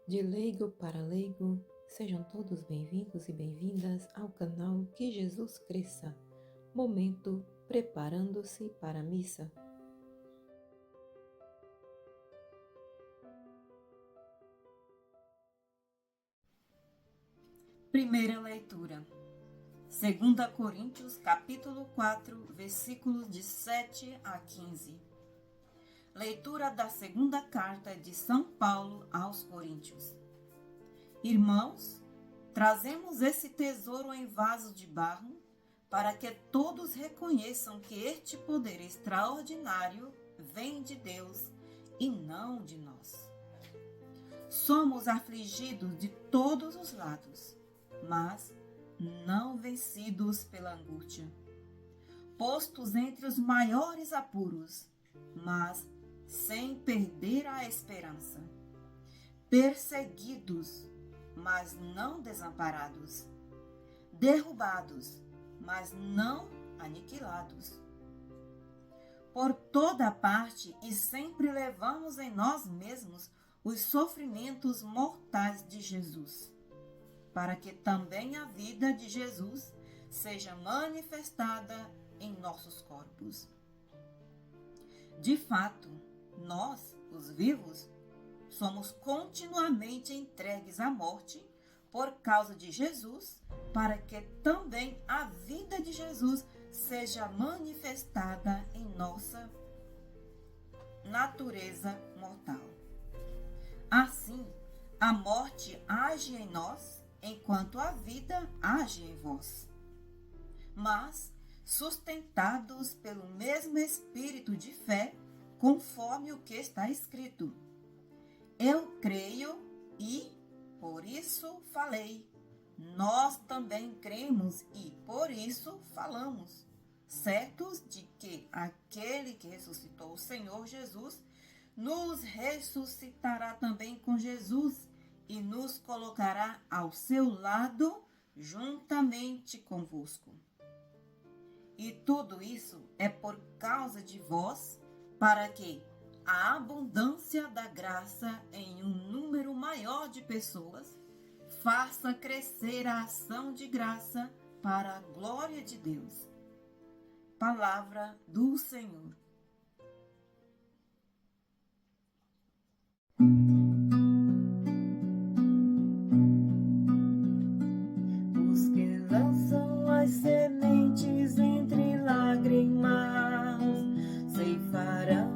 De leigo para leigo, sejam todos bem-vindos e bem-vindas ao canal Que Jesus Cresça. Momento preparando-se para a missa. Primeira leitura. 2 Coríntios, capítulo 4, versículos de 7 a 15. Leitura da segunda carta de São Paulo aos Coríntios. Irmãos, trazemos esse tesouro em vaso de barro, para que todos reconheçam que este poder extraordinário vem de Deus e não de nós. Somos afligidos de todos os lados, mas não vencidos pela angústia, postos entre os maiores apuros, mas sem perder a esperança, perseguidos, mas não desamparados, derrubados, mas não aniquilados. Por toda parte e sempre levamos em nós mesmos os sofrimentos mortais de Jesus, para que também a vida de Jesus seja manifestada em nossos corpos. De fato, nós, os vivos, somos continuamente entregues à morte por causa de Jesus, para que também a vida de Jesus seja manifestada em nossa natureza mortal. Assim, a morte age em nós, enquanto a vida age em vós. Mas, sustentados pelo mesmo espírito de fé, conforme o que está escrito: eu creio e, por isso, falei. Nós também cremos e, por isso, falamos, certos de que aquele que ressuscitou o Senhor Jesus nos ressuscitará também com Jesus e nos colocará ao seu lado juntamente convosco. E tudo isso é por causa de vós, para que a abundância da graça em um número maior de pessoas faça crescer a ação de graça para a glória de Deus. Palavra do Senhor. Os que lançam as sementes entre lágrimas ceifarão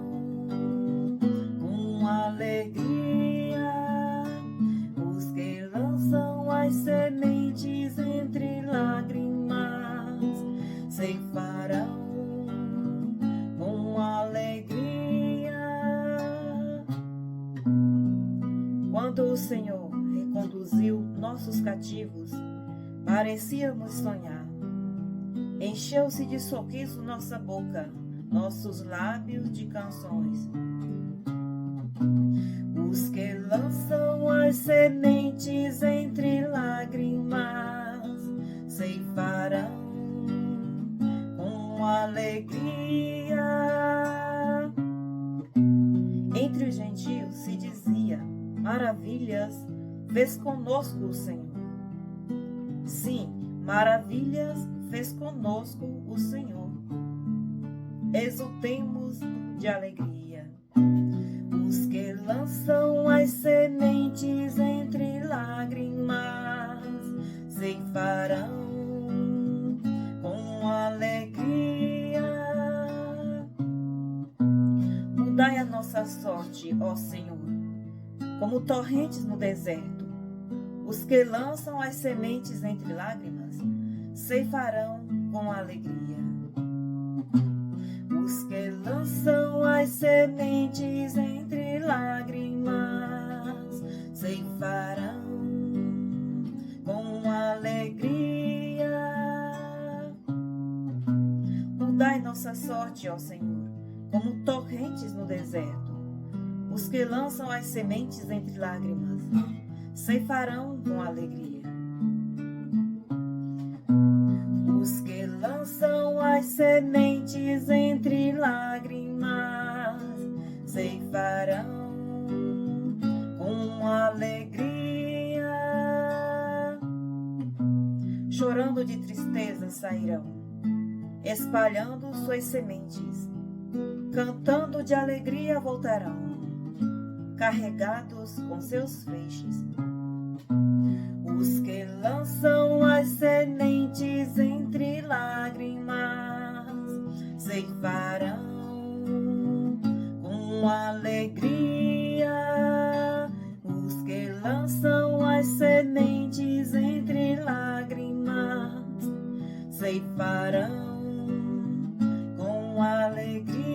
com alegria. Os que lançam as sementes entre lágrimas ceifarão com alegria. Quando o Senhor reconduziu nossos cativos, parecíamos sonhar. Encheu-se de sorriso nossa boca, nossos lábios de canções. Os que lançam as sementes entre lágrimas ceifarão com alegria. Entre os gentios se dizia: maravilhas fez conosco o Senhor. Sim, maravilhas fez conosco o Senhor. Exultemos de alegria. Os que lançam as sementes entre lágrimas ceifarão com alegria. Mudai a nossa sorte, ó Senhor, como torrentes no deserto. Os que lançam as sementes entre lágrimas ceifarão com alegria. Os que lançam as sementes entre lágrimas ceifarão com alegria. Mudai nossa sorte, ó Senhor, como torrentes no deserto. Os que lançam as sementes entre lágrimas ceifarão com alegria. Os que lançam as sementes entre lágrimas ceifarão com alegria. bando de tristeza sairão, espalhando suas sementes, cantando de alegria voltarão, carregados com seus feixes. Os que lançam as sementes entre lágrimas ceifarão com alegria. Os que lançam as sementes entre lágrimas ceifarão com alegria.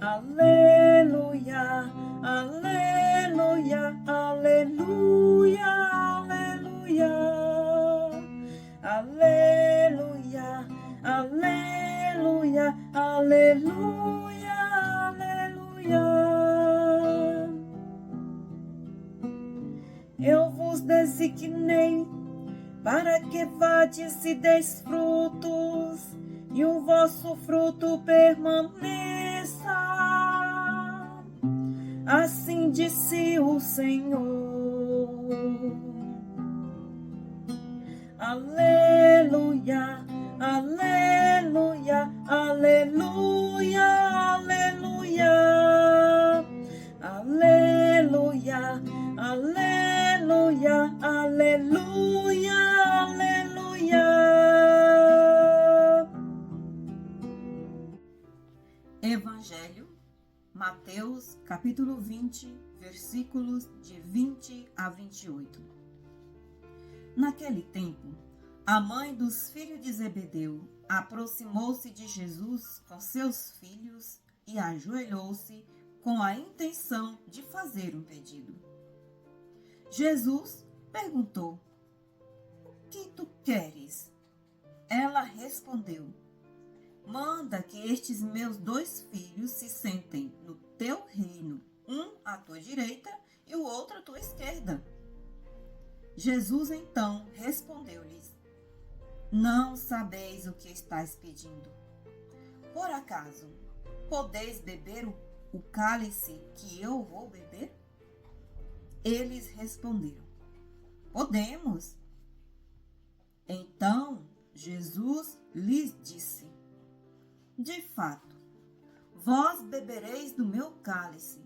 Aleluia, aleluia, aleluia, aleluia, aleluia, aleluia, aleluia, aleluia. Eu vos designei para que vades e deis frutos, e o vosso fruto permaneça. Assim disse o Senhor. Aleluia, aleluia, aleluia, aleluia, aleluia, aleluia, aleluia, aleluia. Evangelho, Mateus, capítulo 20, versículos de 20 a 28. Naquele tempo, a mãe dos filhos de Zebedeu aproximou-se de Jesus com seus filhos e ajoelhou-se com a intenção de fazer um pedido. Jesus perguntou: "O que tu queres?" Ela respondeu: "Manda que estes meus 2 filhos se sentem no teu reino, um à tua direita e o outro à tua esquerda." Jesus então respondeu-lhes: "Não sabeis o que estáis pedindo. Por acaso podeis beber o cálice que eu vou beber?" Eles responderam: "Podemos." Então Jesus lhes disse: "De fato, vós bebereis do meu cálice,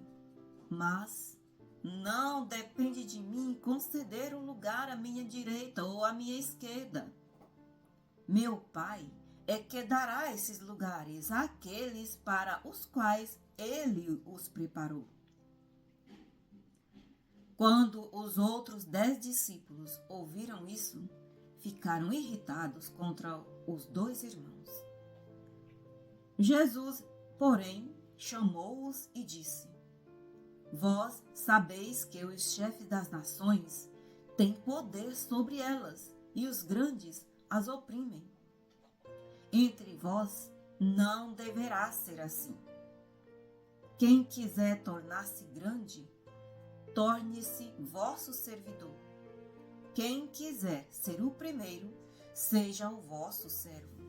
mas não depende de mim conceder um lugar à minha direita ou à minha esquerda. Meu Pai é que dará esses lugares àqueles para os quais Ele os preparou." Quando os outros 10 discípulos ouviram isso, ficaram irritados contra os 2 irmãos. Jesus, porém, chamou-os e disse: "Vós sabeis que os chefes das nações têm poder sobre elas, e os grandes as oprimem. Entre vós não deverá ser assim. Quem quiser tornar-se grande, torne-se vosso servidor. Quem quiser ser o primeiro, seja o vosso servo.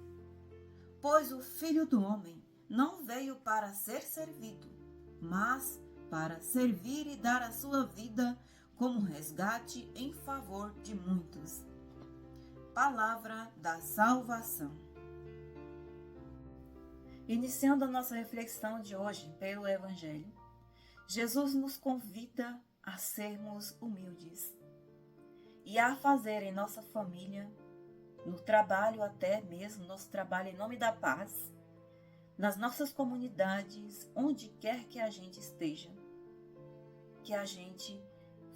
Pois o Filho do Homem não veio para ser servido, mas para servir e dar a sua vida como resgate em favor de muitos." Palavra da salvação. Iniciando a nossa reflexão de hoje pelo Evangelho, Jesus nos convida a sermos humildes e a fazer em nossa família, no trabalho até mesmo, nosso trabalho em nome da paz, nas nossas comunidades, onde quer que a gente esteja, que a gente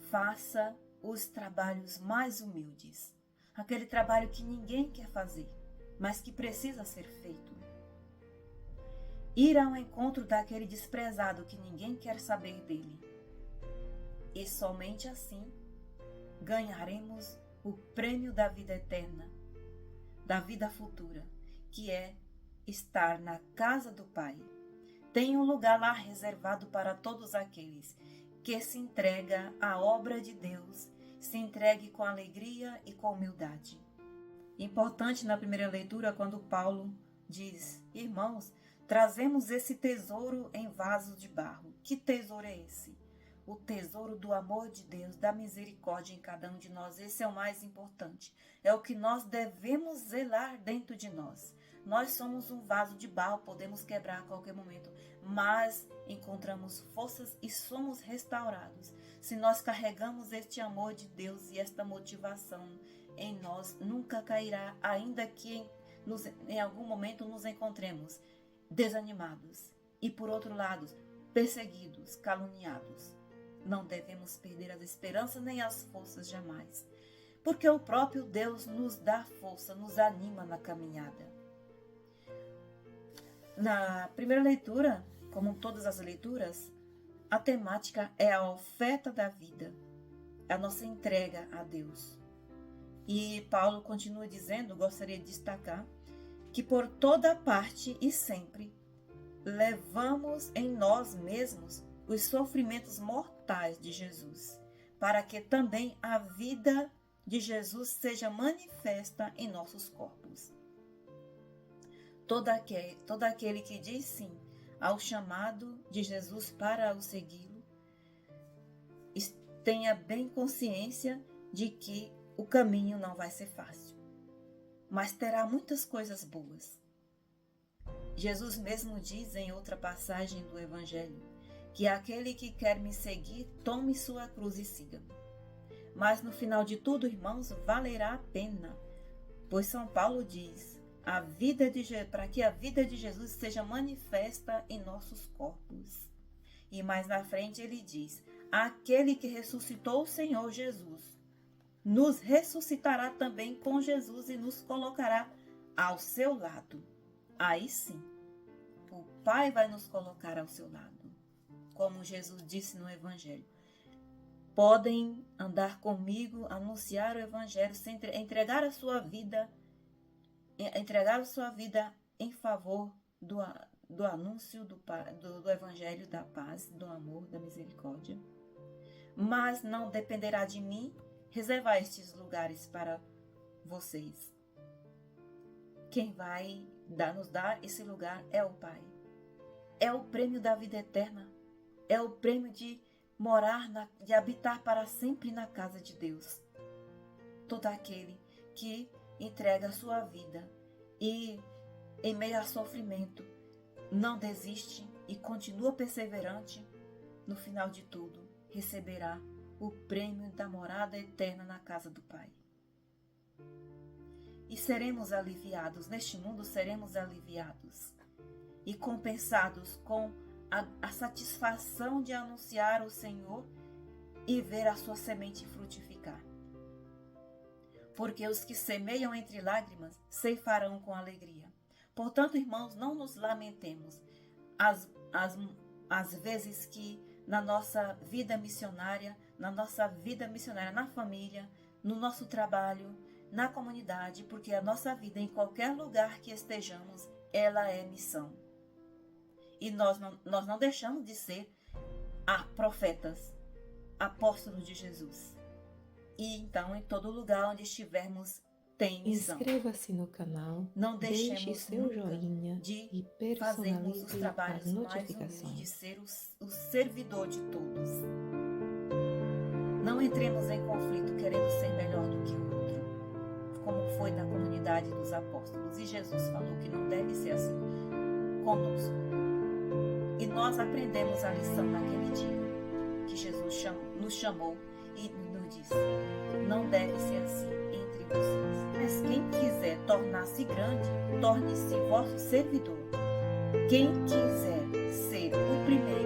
faça os trabalhos mais humildes, aquele trabalho que ninguém quer fazer, mas que precisa ser feito. Ir ao encontro daquele desprezado que ninguém quer saber dele. E somente assim ganharemos o prêmio da vida eterna, da vida futura, que é estar na casa do Pai. Tem um lugar lá reservado para todos aqueles que se entrega à obra de Deus, se entregue com alegria e com humildade. Importante na primeira leitura, quando Paulo diz: "Irmãos, trazemos esse tesouro em vasos de barro." Que tesouro é esse? o tesouro do amor de Deus, da misericórdia em cada um de nós. Esse é o mais importante. É o que nós devemos zelar dentro de nós. Nós somos um vaso de barro, podemos quebrar a qualquer momento, mas encontramos forças e somos restaurados. Se nós carregamos este amor de Deus e esta motivação em nós, nunca cairá, ainda que em algum momento nos encontremos desanimados e, por outro lado, perseguidos, caluniados. Não devemos perder as esperanças nem as forças jamais, porque o próprio Deus nos dá força, nos anima na caminhada. Na primeira leitura, como todas as leituras, a temática é a oferta da vida, a nossa entrega a Deus. E Paulo continua dizendo, gostaria de destacar, que por toda parte e sempre levamos em nós mesmos os sofrimentos mortais de Jesus, para que também a vida de Jesus seja manifesta em nossos corpos. Todo aquele que diz sim ao chamado de Jesus para o segui-lo, tenha bem consciência de que o caminho não vai ser fácil, mas terá muitas coisas boas. Jesus mesmo diz em outra passagem do Evangelho que aquele que quer me seguir, tome sua cruz e siga-me. Mas no final de tudo, irmãos, valerá a pena, pois São Paulo diz, para que a vida de Jesus seja manifesta em nossos corpos. E mais na frente ele diz, aquele que ressuscitou o Senhor Jesus, nos ressuscitará também com Jesus e nos colocará ao seu lado. Aí sim, o Pai vai nos colocar ao seu lado. Como Jesus disse no Evangelho, podem andar comigo, anunciar o Evangelho, entregar a sua vida em favor do anúncio do Evangelho da paz, do amor, da misericórdia. Mas não dependerá de mim reservar estes lugares para vocês. Quem vai nos dar esse lugar é o Pai. É o prêmio da vida eterna. É o prêmio de de habitar para sempre na casa de Deus. Todo aquele que entrega a sua vida e, em meio a sofrimento, não desiste e continua perseverante, no final de tudo, receberá o prêmio da morada eterna na casa do Pai. E seremos aliviados, neste mundo seremos aliviados e compensados com a satisfação de anunciar o Senhor e ver a sua semente frutificar. Porque os que semeiam entre lágrimas ceifarão com alegria. Portanto, irmãos, não nos lamentemos as vezes que na nossa vida missionária, na família, no nosso trabalho, na comunidade, porque a nossa vida, em qualquer lugar que estejamos, ela é missão. E nós não deixamos de ser profetas, apóstolos de Jesus. E então, em todo lugar onde estivermos, tem missão. Inscreva-se no canal, não deixe seu joinha e fazermos os personalize trabalhos as mais notificações. humildes, de ser o servidor de todos. Não entremos em conflito querendo ser melhor do que o outro, como foi na comunidade dos apóstolos. E Jesus falou que não deve ser assim conosco. E nós aprendemos a lição naquele dia, que Jesus nos chamou e nos disse, não deve ser assim entre vocês. Mas quem quiser tornar-se grande, torne-se vosso servidor. Quem quiser ser o primeiro,